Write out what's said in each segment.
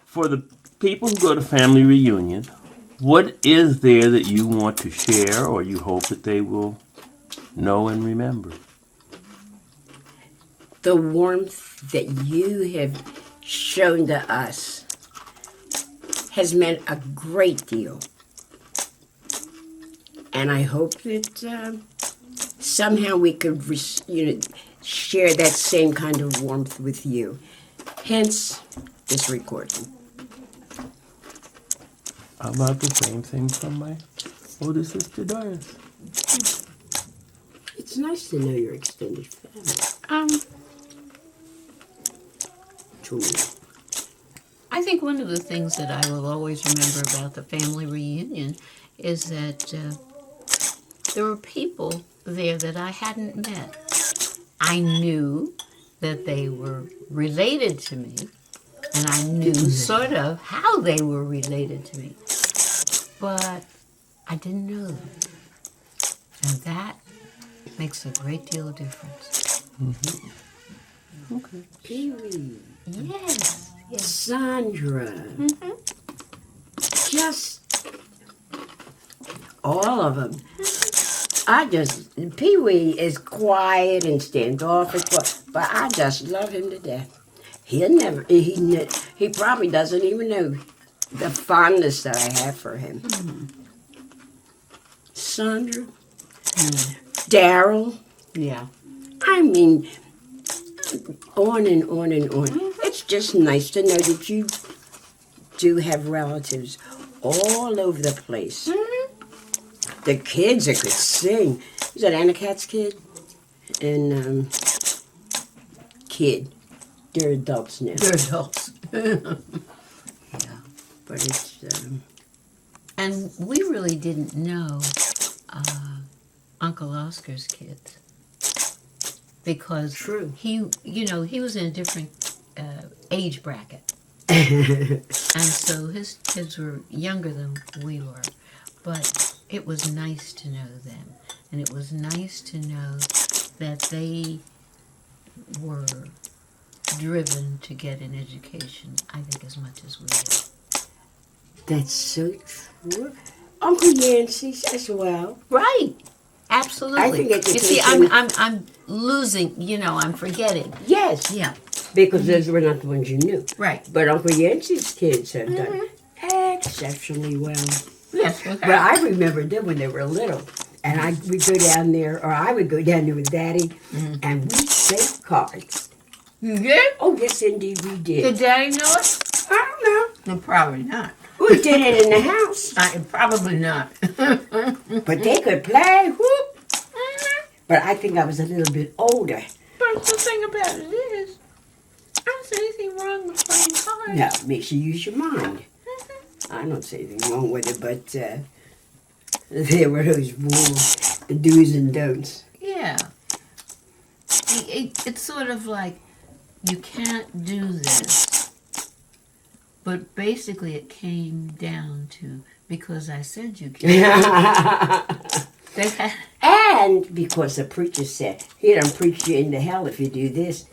For the people who go to family reunions, what is there that you want to share or you hope that they will know and remember? The warmth that you have shown to us has meant a great deal. And I hope that somehow we could, share that same kind of warmth with you. Hence, this recording. How about the same thing from my older sister Doris? It's nice to know your extended family. Julie. I think one of the things that I will always remember about the family reunion is that there were people there that I hadn't met. I knew that they were related to me, and I knew sort of how they were related to me, but I didn't know them. And that makes a great deal of difference. Mm-hmm. Okay. Pee-wee. Yes. Sandra. Just all of them. Pee-wee is quiet and standoffish, but I just love him to death. He probably doesn't even know the fondness that I have for him. Sandra. Daryl. Yeah. I mean, on and on and on. It's just nice to know that you do have relatives all over the place. The kids that could sing. Is that Anna Kat's kid? And kid. They're adults now. They're adults. Yeah. But it's... And we really didn't know Uncle Oscar's kids. Because True. he was in a different age bracket. And so his kids were younger than we were. But it was nice to know them. And it was nice to know that they were driven to get an education, I think, as much as we did. That's so true. Uncle Yancey's as well. Right. Absolutely. I think you see, education- I'm losing, I'm forgetting. Yes. Yeah. Because those were not the ones you knew. Right. But Uncle Yancey's kids have done exceptionally well. Yes. But I remember them when they were little. And we'd go down there, or I would go down there with Daddy, and we'd play cards. You did? Oh, yes, indeed, we Did did. Daddy know it? I don't No, probably not. know. We did it in the house. Probably not. But they could play, whoop. But I think I was a little bit older. But the thing about it is, I don't see anything wrong with playing cards. No, makes you use your mind. I don't see anything wrong with it, but there were those rules, the do's and don'ts. Yeah. It's sort of like, you can't do this. But basically it came down to, because I said you can't. They had, And because the preacher said, he done preach you into hell if you do this.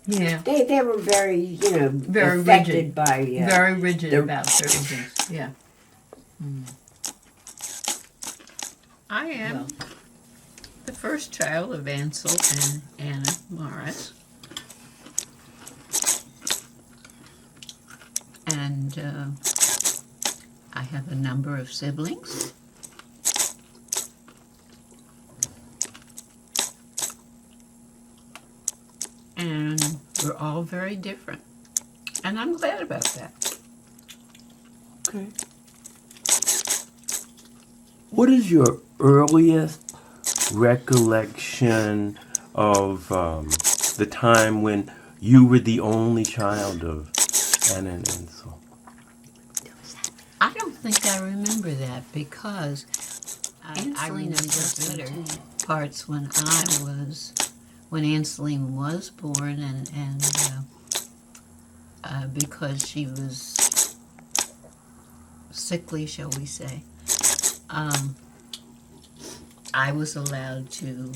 yeah, They were very, Very affected rigid. by... very rigid about certain things. Yeah. I am the first child of Ansel and Anna Morris. And I have a number of siblings. And we're all very different. And I'm glad about that. Okay. What is your earliest recollection of the time when you were the only child of Anna and Ansel? I don't think I remember that because I remember better parts when Anseline was born and because she was sickly, shall we say, I was allowed to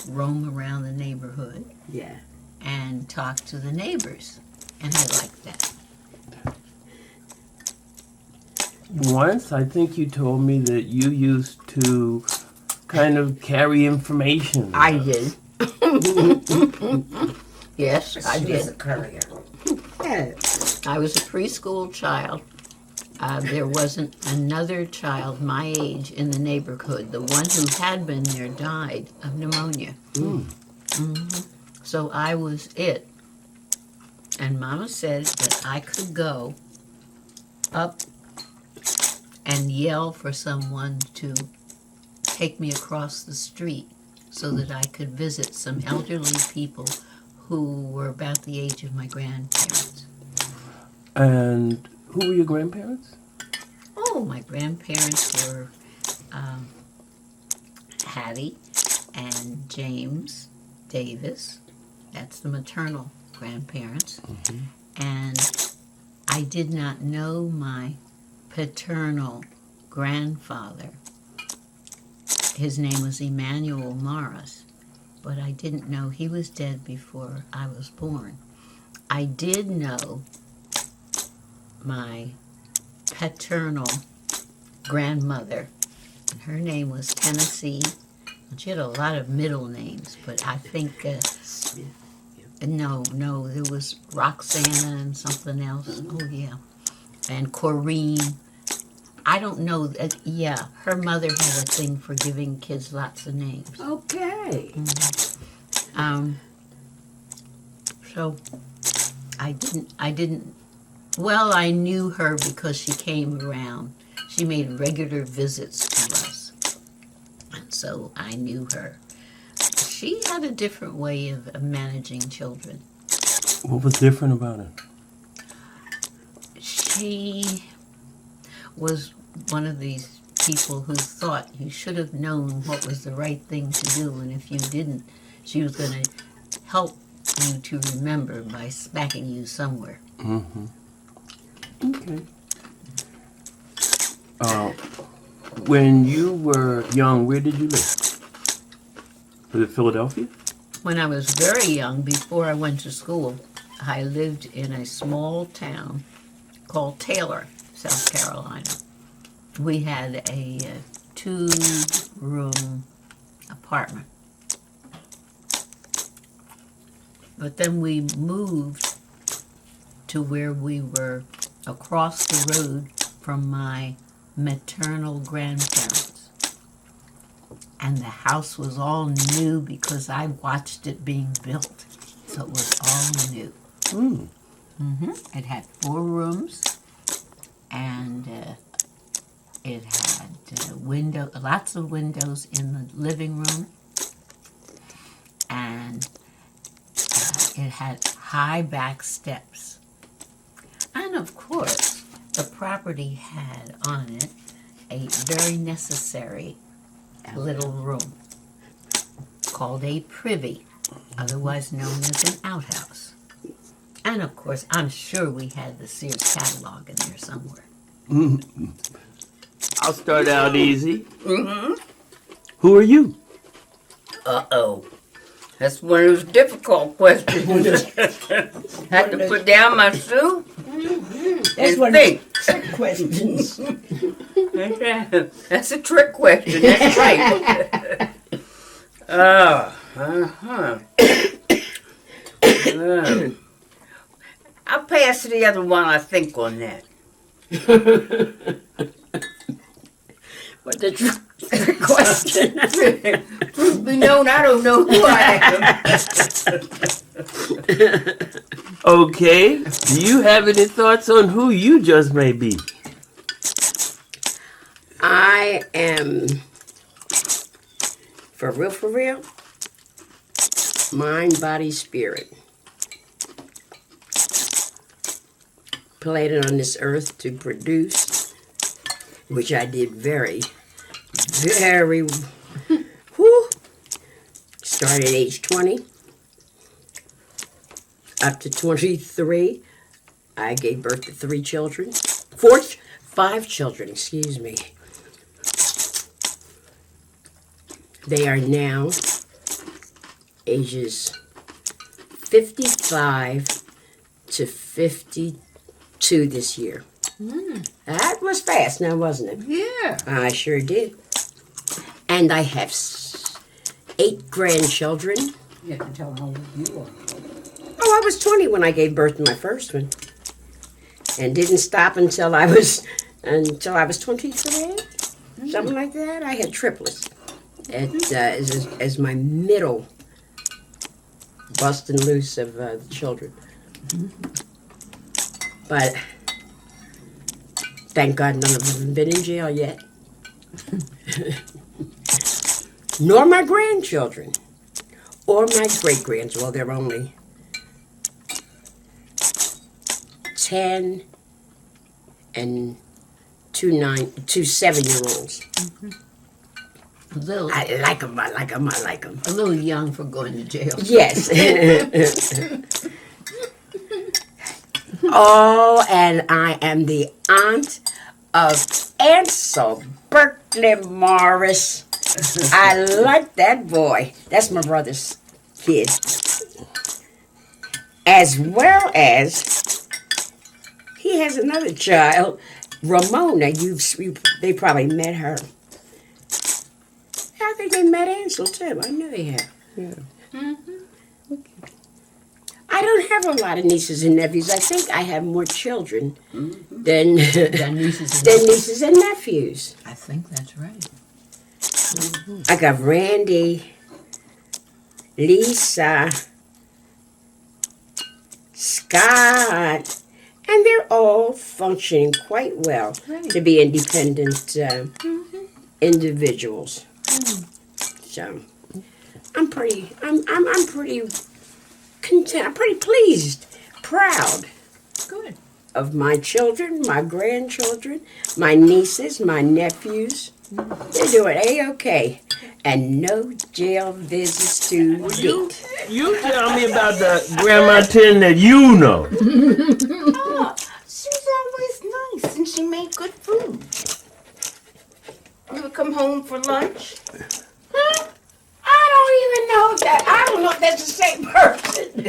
roam around the neighborhood Yeah. and talk to the neighbors, and I liked that. Once, I think you told me that you used to kind of carry information. I did. Yes, I She was a did. courier. Yeah. I was a preschool child. There wasn't another child my age in the neighborhood. The one who had been there died of pneumonia. So I was it. And Mama said that I could go up and yell for someone to take me across the street so that I could visit some elderly people who were about the age of my grandparents. And who were your grandparents? Oh, my grandparents were Hattie and James Davis. That's the maternal grandparents. And I did not know my paternal grandfather. His name was Emmanuel Morris, but I didn't know he was dead before I was born. I did know my paternal grandmother, and her name was Tennessee. She had a lot of middle names, but I think no, there was Roxana and something else. Oh yeah, and Corrine. I don't know. Yeah, her mother had a thing for giving kids lots of names. Okay. So I didn't. Well, I knew her because she came around. She made regular visits to us, and so I knew her. She had a different way of managing children. What was different about it? She was one of these people who thought you should have known what was the right thing to do, and if you didn't, she was going to help you to remember by smacking you somewhere. Mm-hmm. Okay. When you were young, where did you live? Was it Philadelphia? When I was very young, before I went to school, I lived in a small town called Taylor, South Carolina. We had a 2-room apartment. But then we moved to where we were across the road from my maternal grandparents. And the house was all new because I watched it being built. So it was all new. It had 4 rooms, and it had lots of windows in the living room, and it had high back steps. And of course, the property had on it a very necessary little room called a privy, otherwise known as an outhouse. And of course, I'm sure we had the Sears catalog in there somewhere. I'll start out easy. Who are you? Uh-oh. That's one of those difficult questions. Had to put down my shoe That's and one think. of the trick questions. That's a trick question. That's right. I'll pass to the other one, I think, on that. What the trick question? Truth be known, I don't know who I am. Okay. Do you have any thoughts on who you just may be? I am, for real, mind, body, spirit. Planted on this earth to produce, which I did very, started at age 20, up to 23. I gave birth to 5 children, excuse me. They are now ages 55 to 52 this year. That was fast now, wasn't it? Yeah. I sure did. And I have 8 grandchildren. You have to tell how old you are. Oh, I was 20 when I gave birth to my first one. And didn't stop until I was 23, something like that. I had triplets as my middle busting loose of the children. But thank God none of them have been in jail yet. Nor my grandchildren. Or my great-grands. Well, they're only 10 and 2 7-year-olds. A little, I like them. I like them. I like them. a little young for going to jail. Yes. Oh, and I am the aunt of Ansel Berkeley Morris. I like that boy. That's my brother's kid. As well as he has another child, Ramona. They probably met her. I think they met Ansel too. I know they have. Yeah. I don't have a lot of nieces and nephews. I think I have more children than nieces and nephews. I think that's right. I got Randy, Lisa, Scott, and they're all functioning quite well to be independent individuals. So I'm pretty content. I'm pretty pleased, proud Good. of my children, my grandchildren, my nieces, my nephews. They're doing A-okay. And no jail visits to date. You tell me about the Grandma Tin that you know. Oh, she's always nice and she made good food. You would come home for lunch? Huh? I don't even know that. I don't know if that's the same person.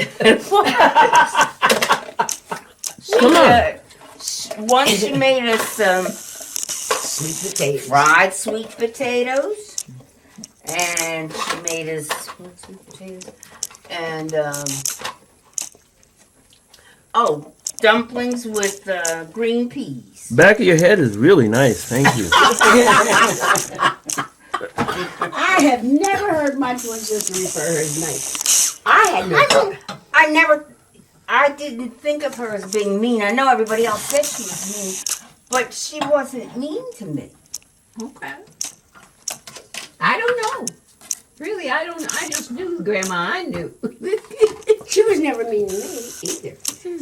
Come on. Once she made us Sweet potatoes. fried sweet potatoes. And she made us sweet potatoes. And, dumplings with green peas. Back of your head is really nice. Thank you. I have never heard my twin sister refer her as nice. I didn't think of her as being mean. I know everybody else said she was mean, but she wasn't mean to me. Okay. I don't know. Really, I don't. I just knew the grandma I knew. She was never mean to me either.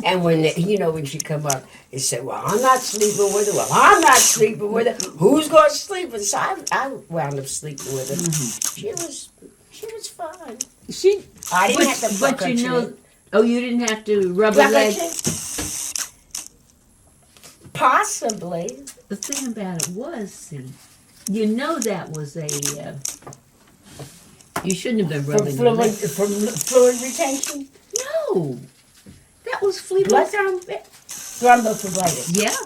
And when when she come up and said, "Well, I'm not sleeping with her. Well, I'm not sleeping with her. Who's going to sleep with her?" So I wound up sleeping with her. She was fine. I didn't have to fuck her chin. Oh, you didn't have to rub her Fuck her leg. chin? Possibly. The thing about it was, see, you know that was a. You shouldn't have been From rubbing her leg. fluid retention. No, that was flea Blood thrombophlebitis. Yeah,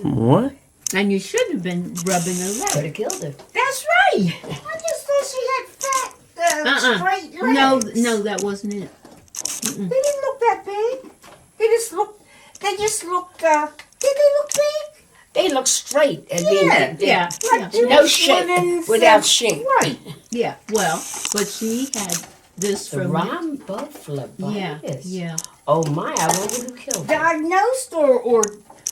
What? and you shouldn't have been rubbing her Could leg. have killed her. That's right. I just thought she had fat, straight legs. No, that wasn't it. They didn't look that big. They just looked. Did they look big? They look straight. And Yeah. No shape. Without shape. Right. Yeah, well, but she had this The from. rhombophlebitis. Yeah. Oh my! I wonder who killed her. Diagnosed or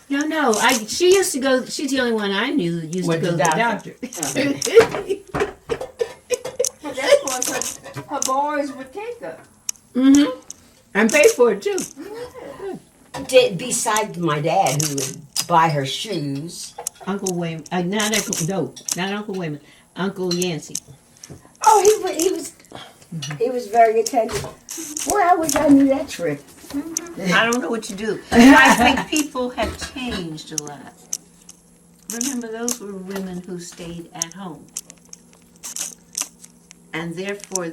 No. She used to go. She's the only one I knew that used Went to to go to the doctor. that's what her boys would take her. Mm-hmm. And pay for it too. Besides my dad, who would buy her shoes. Uncle Wayman. Not Uncle Wayman. Uncle Yancey. Oh, he was very attentive. Boy, I wish I knew that trick. I don't know what you do. I think people have changed a lot. Remember, those were women who stayed at home. And therefore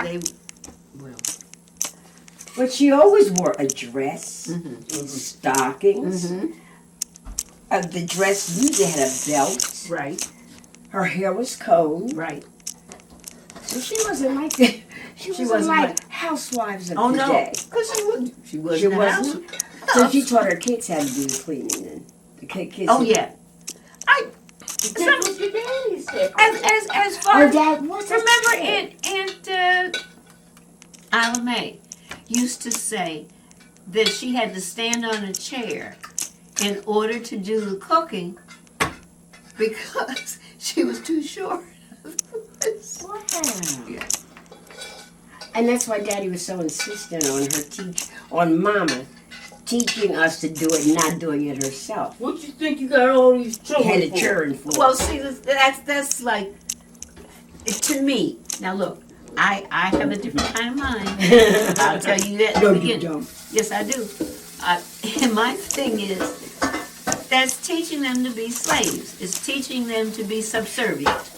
But she always wore a dress and stockings. The dress usually had a belt. Right, Her hair was combed. right. So she wasn't like that. She wasn't wasn't like like- housewives of Oh no, today. because she wasn't. She a house- wasn't. So she taught her kids how to do the cleaning then. The kids. Oh yeah. That's what your daddy said. As far Her as dad was. remember, Aunt Isla Mae used to say that she had to stand on a chair in order to do the cooking because she was too short. Wow. Yeah. And that's why Daddy was so insistent on on Mama teaching us to do it, not doing it herself. What you think you got all these She had a children for? churn for. Well, see, that's like to me. Now look, I have a different kind of mind. I'll tell you that. No, at the you beginning. don't. Yes, I do. And my thing is, that's teaching them to be slaves. It's teaching them to be subservient.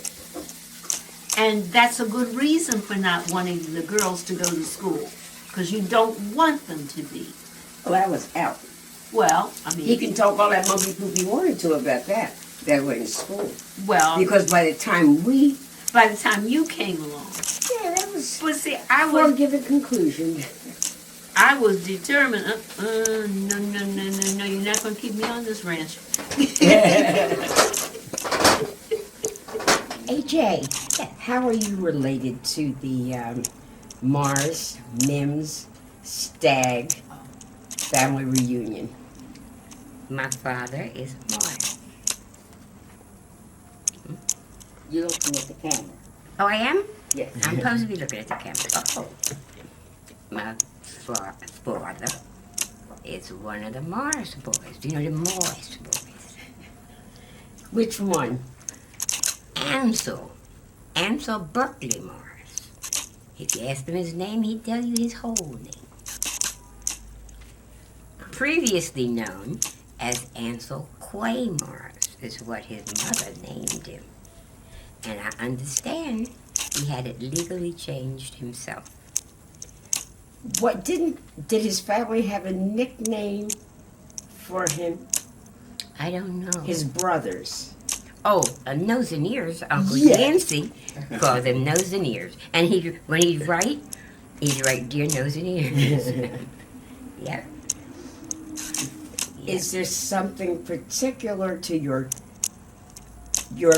And that's a good reason for not wanting the girls to go to school, because you don't want them to be. Well, that was out. Well, I He mean, can talk all that monkey poop he wanted to about that. That went in school. well, Because by the time by the time you came along. yeah, that was But see, foregiven conclusion. I was determined, no, you're not going to keep me on this ranch. AJ, how are you related to the Mars, Mims, Stagg family reunion? My father is Morris. You're looking at the camera. Oh, I am? Yes. I'm supposed to be looking at the camera. Oh. My father is one of the Morris boys. Do you know the Morris boys? Which one? Ansel Berkeley Morris. If you asked him his name, he'd tell you his whole name. Previously known as Ansel Quay Morris is what his mother named him. And I understand he had it legally changed himself. What did his family have a nickname for him? I don't know. His brothers. Nose and ears. Uncle Yeah. Nancy called him Nose and Ears. And when he'd write Dear Nose and Ears. Yeah. Is there something particular to your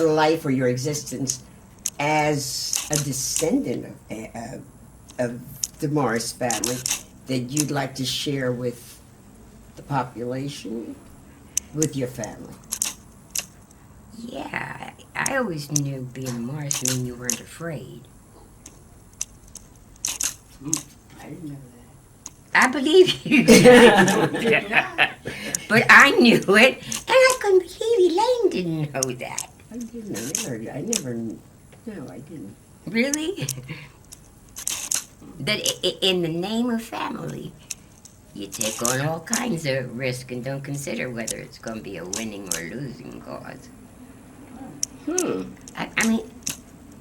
life or your existence as a descendant of the Morris family that you'd like to share with the population, with your family? Yeah, I always knew being Morris meant you weren't afraid. I didn't know I believe you. But I knew it, and I couldn't believe Elaine didn't know that. I didn't. I never. No, I didn't. Really? That in the name of family, you take on all kinds of risk and don't consider whether it's going to be a winning or losing cause. I mean,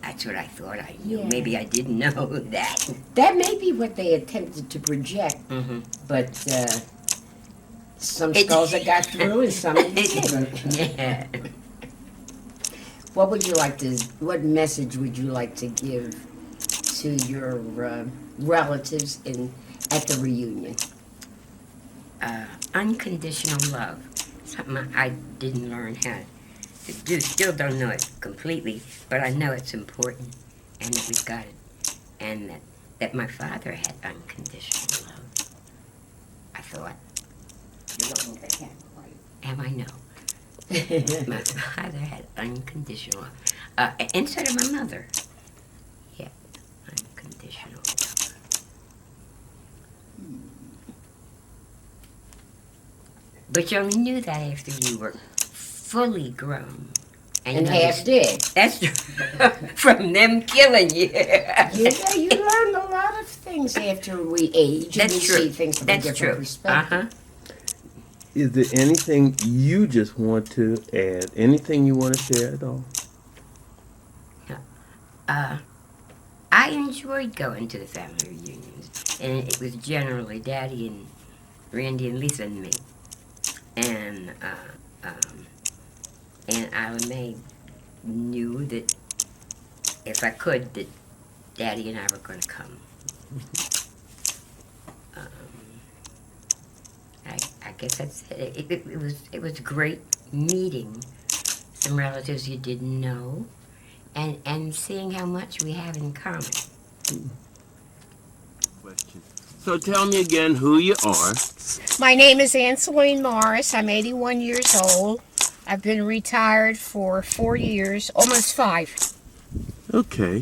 that's what I thought I knew. Yeah. Maybe I didn't know that. That may be what they attempted to project, Mm-hmm. but some skulls that got through and some that didn't. Yeah. What message would you like to give to your relatives at the reunion? Unconditional love. Something I didn't learn how to do. Still don't know it completely, but I know it's important and that we've got it. And that my father had unconditional love. I thought. You're looking at the camera, right? And I know. My father had unconditional love. Instead of my mother. Yeah, unconditional love. But you only knew that after you were fully grown. And half dead. That's from them killing you. You learn a lot of things after we age. That's and you true. see things from That's a different true. perspective. Is there anything you just want to add? Anything you want to share at all? I enjoyed going to the family reunions, and it was generally Daddy and Randy and Lisa and me. And And Isla Mae knew that if I could, that Daddy and I were going to come. I guess that's it. It was great meeting some relatives you didn't know, and seeing how much we have in common. So tell me again who you are. My name is Anseline Morris. I'm 81 years old. I've been retired for 4 years, almost 5. Okay.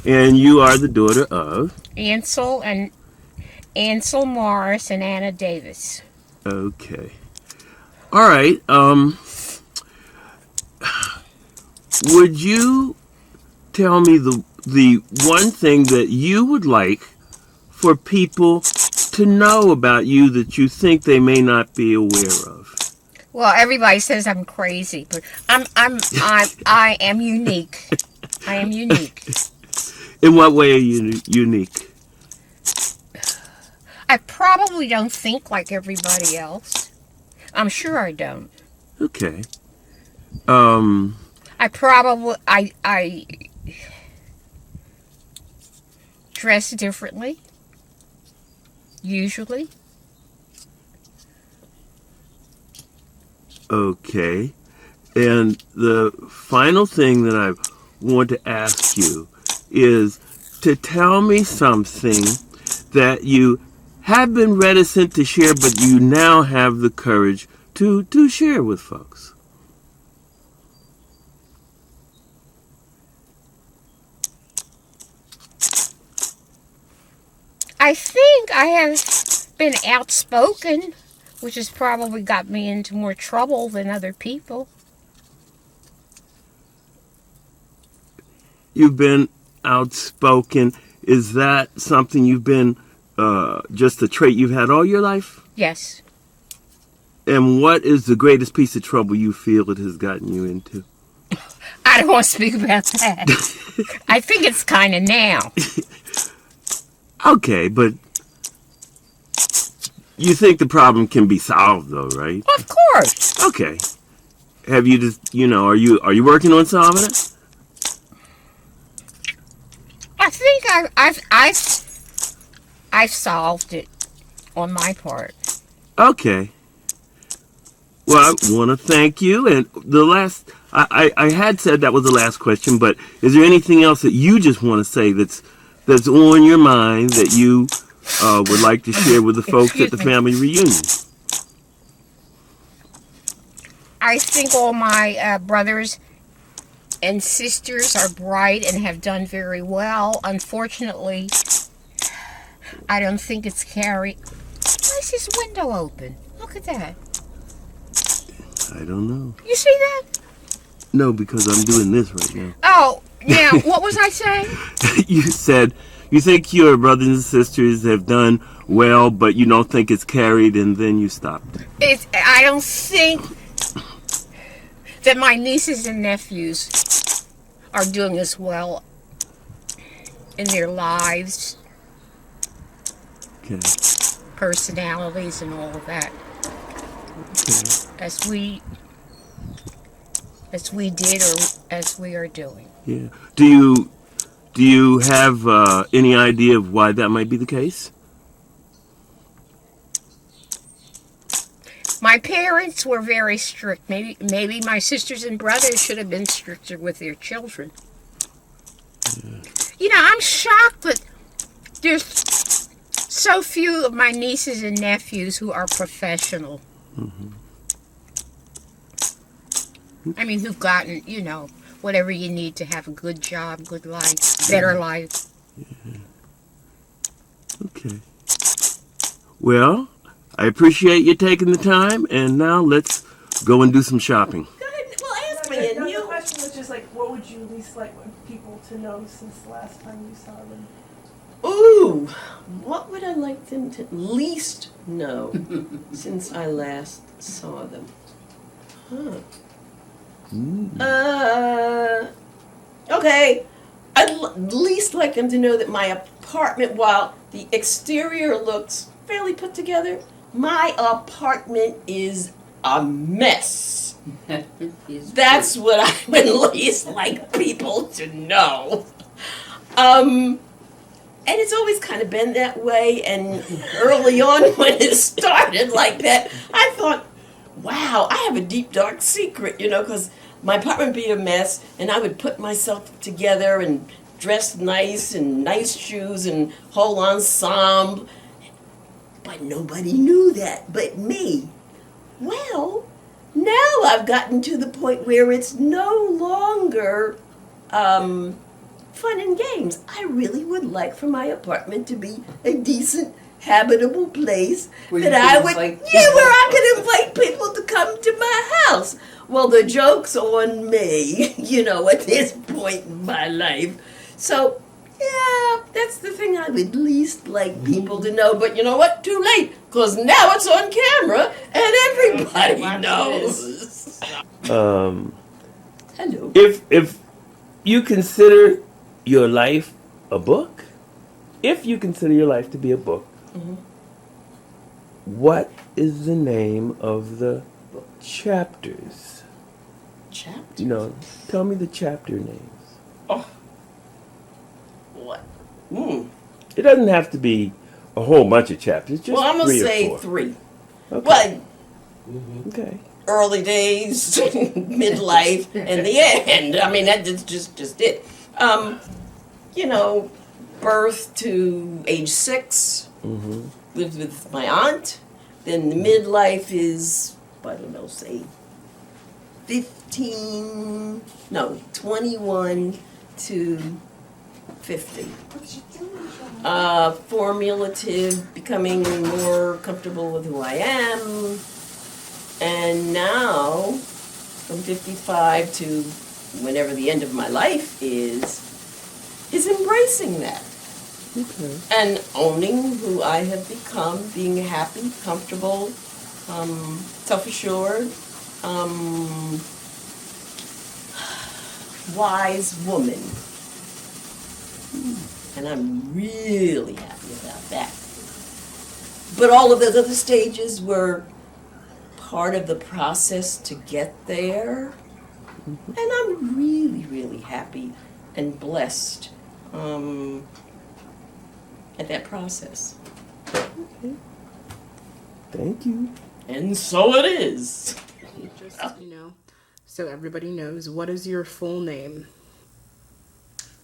And you are the daughter of? Ansel Morris and Anna Davis. Okay. All right. Would you tell me the one thing that you would like for people to know about you that you think they may not be aware of? Well, everybody says I'm crazy, but I am unique. I am unique. In what way are you unique? I probably don't think like everybody else. I'm sure I don't. Okay. I dress differently, usually. Okay. And the final thing that I want to ask you is to tell me something that you have been reticent to share, but you now have the courage to share with folks. I think I have been outspoken, which has probably got me into more trouble than other people. You've been outspoken. Is that something you've been, just a trait you've had all your life? Yes. And what is the greatest piece of trouble you feel it has gotten you into? I don't want to speak about that. I think it's kind of now. Okay, but you think the problem can be solved, though, right? Of course. Okay. Have you just, are you working on solving it? I think I've solved it on my part. Okay. Well, I want to thank you. And the last, I had said that was the last question, but is there anything else that you just want to say that's on your mind that you would like to share with the folks at the family reunion? I think all my brothers and sisters are bright and have done very well. Unfortunately, I don't think it's carried. Why is this window open? Look at that. I don't know. You see that? No, because I'm doing this right now. Oh, now, what was I saying? You said you think your brothers and sisters have done well, but you don't think it's carried, and then you stopped. I don't think that my nieces and nephews are doing as well in their lives, Okay. personalities, and all of that Okay. as we did or as we are doing. Yeah. Do you have any idea of why that might be the case? My parents were very strict. Maybe my sisters and brothers should have been stricter with their children. Yeah. I'm shocked that there's so few of my nieces and nephews who are professional. Mm-hmm. I mean, who've gotten, whatever you need to have a good job, good life, better life. Yeah. Okay. Well, I appreciate you taking the time, and now let's go and do some shopping. Go ahead. Well, ask me. And the question was just like, what would you least like people to know since the last time you saw them? Ooh, what would I like them to least know since I last saw them? Huh. Okay. I'd least like them to know that my apartment, while the exterior looks fairly put together, my apartment is a mess. That's what I would least like people to know. And it's always kind of been that way. And early on, when it started like that, I thought, wow, I have a deep, dark secret, because my apartment would be a mess, and I would put myself together and dress nice and nice shoes and whole ensemble. But nobody knew that but me. Well, now I've gotten to the point where it's no longer fun and games. I really would like for my apartment to be a decent, habitable place Where that you I can would, invite where I could invite people to come to my house. Well, the joke's on me, at this point in my life. So, yeah, that's the thing I would least like people to know. But you know what? Too late, because now it's on camera and everybody knows. Hello. If you consider your life a book, if you consider your life to be a book, what is the name of the chapters? Chapter? Tell me the chapter names. What? It doesn't have to be a whole bunch of chapters. Just Well, I'm going to 3 or say 4. 3. Okay. Well, Okay. early days, midlife, and the end. I mean, that's just it. Birth to age 6, lived with my aunt. Then the midlife is, I don't know, say 21 to 50. Formulative, becoming more comfortable with who I am. And now, from 55 to whenever the end of my life is embracing that. Okay. And owning who I have become, being happy, comfortable, self-assured, wise woman. And I'm really happy about that. But all of those other stages were part of the process to get there. And I'm really, really happy and blessed at that process. Thank you. And so it is. Just, so everybody knows, what is your full name?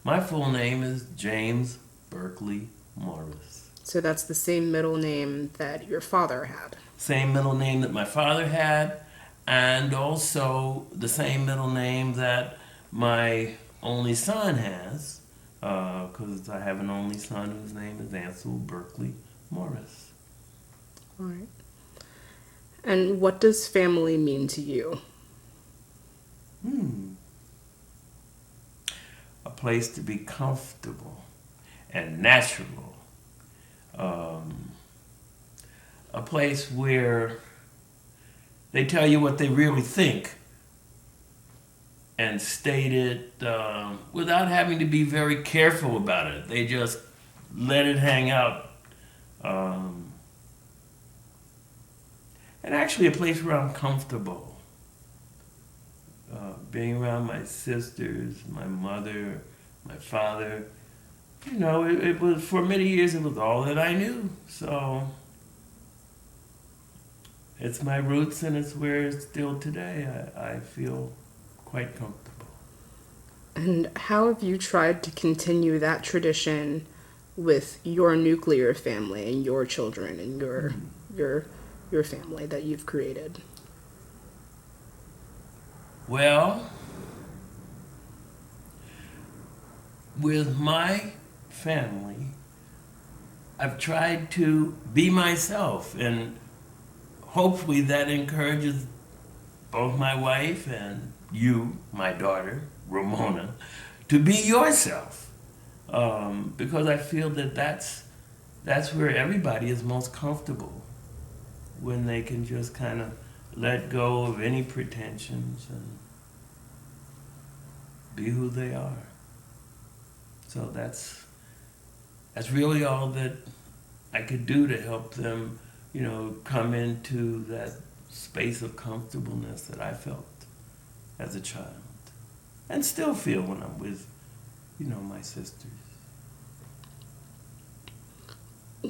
My full name is James Berkeley Morris. So that's the same middle name that your father had. Same middle name that my father had, and also the same middle name that my only son has, because I have an only son whose name is Ansel Berkeley Morris. All right. And what does family mean to you? A place to be comfortable and natural. A place where they tell you what they really think and state it without having to be very careful about it. They just let it hang out. And actually a place where I'm comfortable. Being around my sisters, my mother, my father, it was, for many years, it was all that I knew. So it's my roots, and it's where still today I feel quite comfortable. And how have you tried to continue that tradition with your nuclear family and your children and your family that you've created? Well, with my family, I've tried to be myself, and hopefully that encourages both my wife and you, my daughter, Ramona, to be yourself. Because I feel that that's where everybody is most comfortable, when they can just kind of let go of any pretensions and be who they are. So that's really all that I could do to help them, come into space of comfortableness that I felt as a child and still feel when I'm with, my sisters.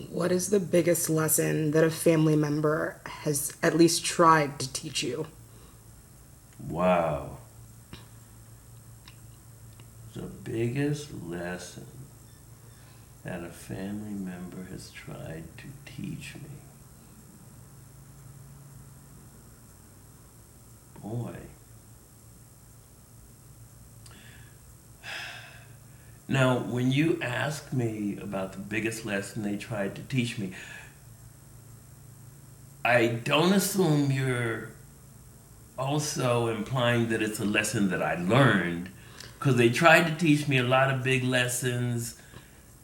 What is the biggest lesson that a family member has at least tried to teach you? Wow. The biggest lesson that a family member has tried to teach me. Boy. Now, when you ask me about the biggest lesson they tried to teach me, I don't assume you're also implying that it's a lesson that I learned, because they tried to teach me a lot of big lessons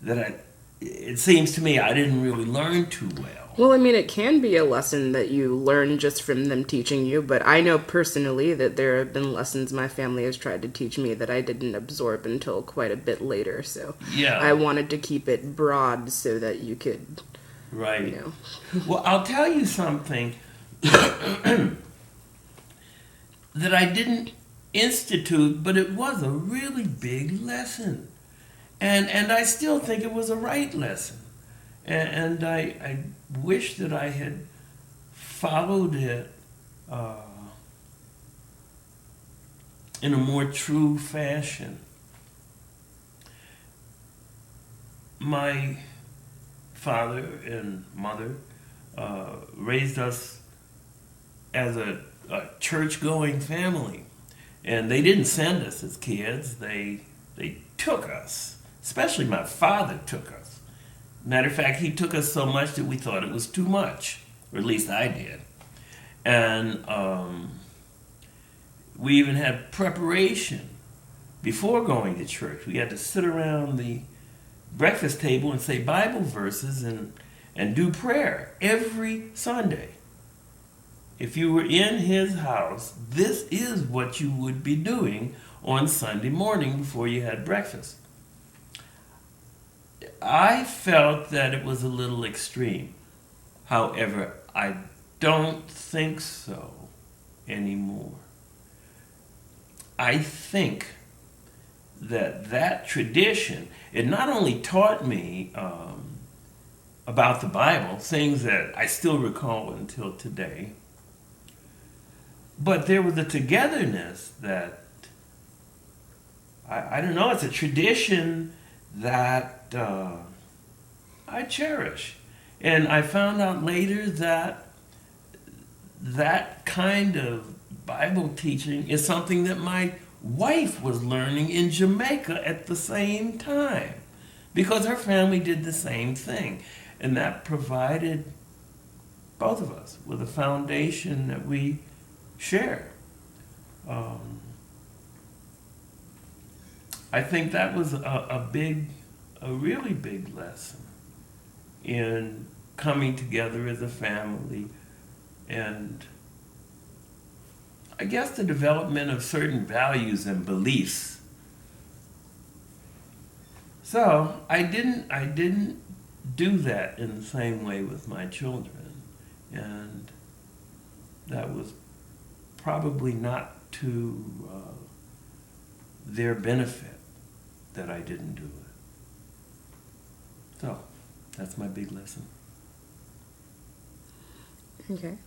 that it seems to me I didn't really learn too well. Well, I mean, it can be a lesson that you learn just from them teaching you, but I know personally that there have been lessons my family has tried to teach me that I didn't absorb until quite a bit later, so Yeah. I wanted to keep it broad so that you could, Right. you know. Well, I'll tell you something that I didn't institute, but it was a really big lesson. And I still think it was a right lesson. And I wish that I had followed it in a more true fashion. My father and mother raised us as a church-going family. And they didn't send us as kids. They took us. Especially my father took us. Matter of fact, he took us so much that we thought it was too much. Or at least I did. And we even had preparation before going to church. We had to sit around the breakfast table and say Bible verses and do prayer every Sunday. If you were in his house, this is what you would be doing on Sunday morning before you had breakfast. I felt that it was a little extreme. However, I don't think so anymore. I think that tradition, it not only taught me about the Bible, things that I still recall until today, but there was a togetherness that, I don't know, it's a tradition that I cherish. And I found out later that that kind of Bible teaching is something that my wife was learning in Jamaica at the same time, because her family did the same thing. And that provided both of us with a foundation that we share. I think that was a really big lesson in coming together as a family, and I guess the development of certain values and beliefs. So I didn't do that in the same way with my children, and that was probably not to their benefit that I didn't do it. So that's my big lesson. Okay.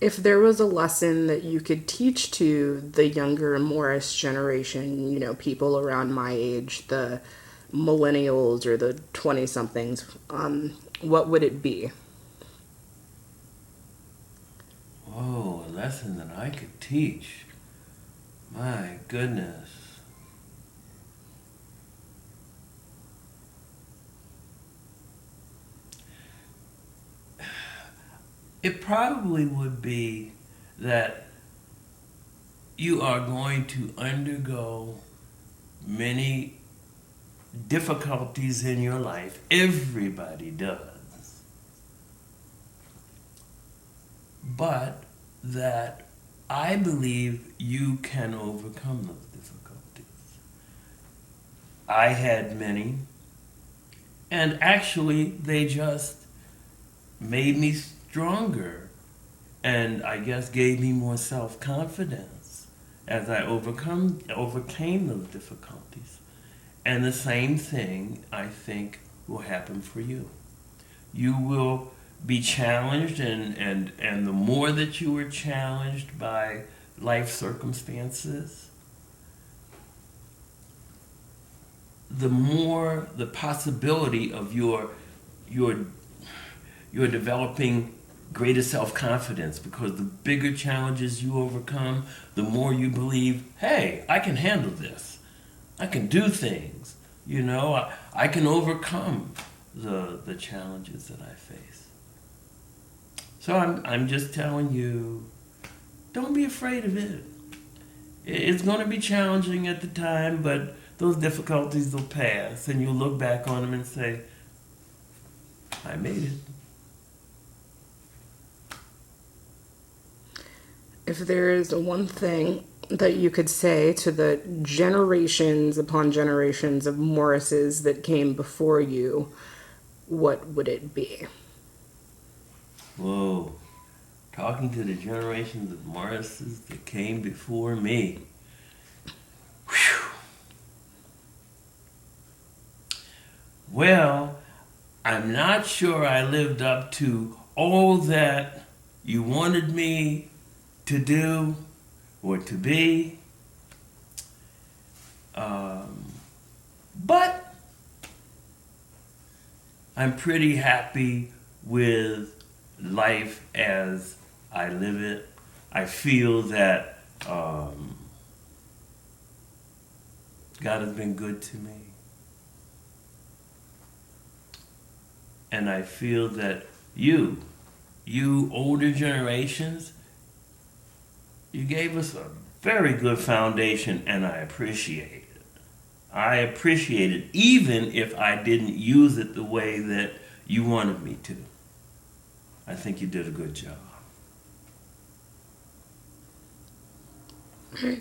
If there was a lesson that you could teach to the younger Morris generation, people around my age, the millennials or the 20-somethings, what would it be? Oh, a lesson that I could teach. My goodness. It probably would be that you are going to undergo many difficulties in your life. Everybody does. But that I believe you can overcome those difficulties. I had many, and actually they just made me stronger, and I guess gave me more self-confidence as I overcame those difficulties. And the same thing, I think, will happen for you. You will be challenged, and the more that you are challenged by life circumstances, the more the possibility of your developing greater self-confidence, because the bigger challenges you overcome, the more you believe, hey, I can handle this. I can do things. You know, I can overcome the challenges that I face. So I'm just telling you, don't be afraid of it. It's going to be challenging at the time, but those difficulties will pass, and you'll look back on them and say, I made it. If there is one thing that you could say to the generations upon generations of Morrises that came before you, what would it be? Whoa. Talking to the generations of Morrises that came before me. Whew. Well, I'm not sure I lived up to all that you wanted me to do or to be. But I'm pretty happy with life as I live it. I feel that God has been good to me. And I feel that you older generations, you gave us a very good foundation, and I appreciate it. I appreciate it, even if I didn't use it the way that you wanted me to. I think you did a good job.